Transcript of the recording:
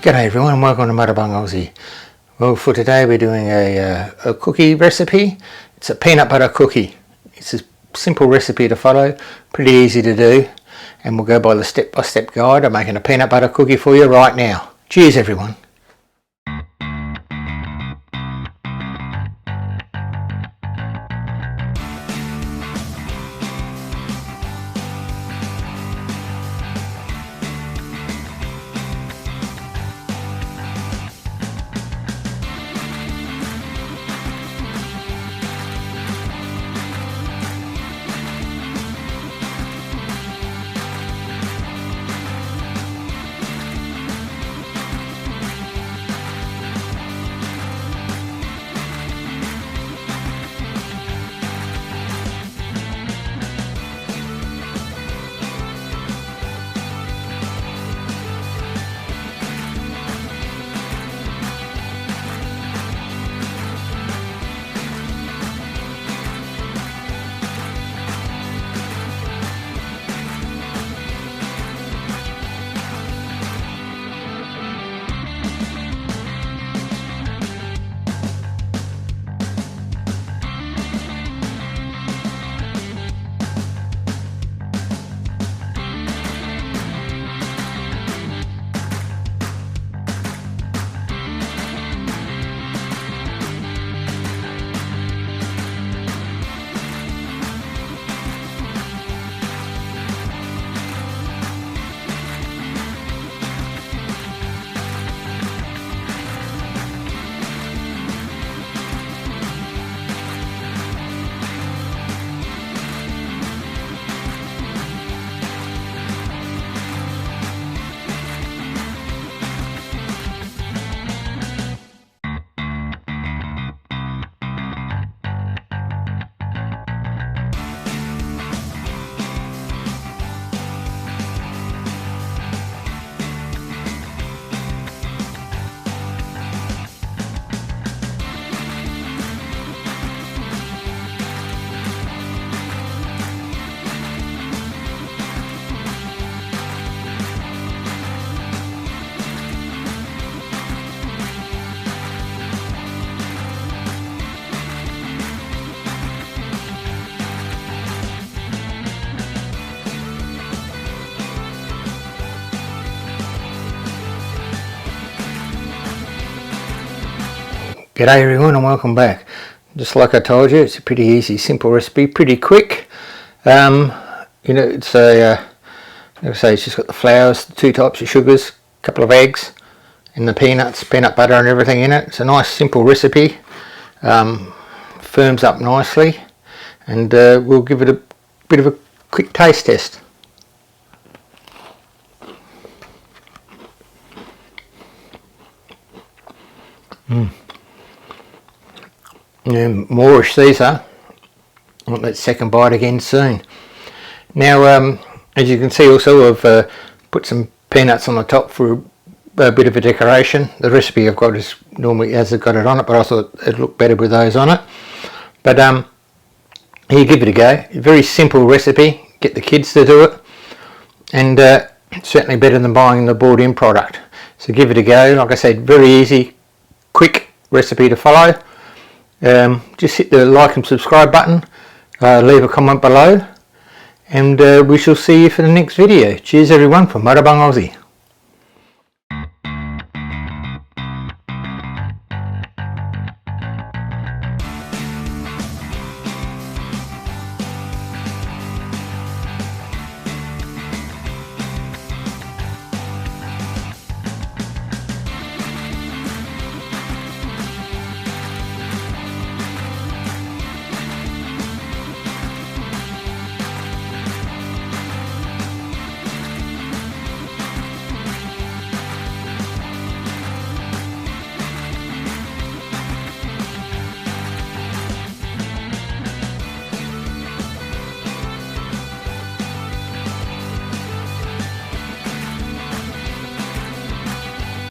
G'day everyone and welcome to Motorbung Aussie. Well, for today we're doing a cookie recipe. It's a peanut butter cookie. It's a simple recipe to follow, pretty easy to do, and we'll go by the step-by-step guide of making a peanut butter cookie for you right now. Cheers everyone. G'day everyone and welcome back. Just like I told you, it's a pretty easy, simple recipe, pretty quick. It's like I say, it's just got the flours, the two types of sugars, a couple of eggs, and the peanuts, peanut butter and everything in it. It's a nice simple recipe, firms up nicely, and we'll give it a bit of a quick taste test. Moorish these are. I want that second bite again soon. Now, as you can see, also I've put some peanuts on the top for a bit of a decoration. The recipe I've got is normally hasn't got it on it, but I thought it'd look better with those on it. But you give it a go. A very simple recipe. Get the kids to do it, and certainly better than buying the bought-in product. So give it a go. Like I said, very easy, quick recipe to follow. Just hit the like and subscribe button, leave a comment below, and we shall see you for the next video. Cheers everyone from Motorbung Aussie.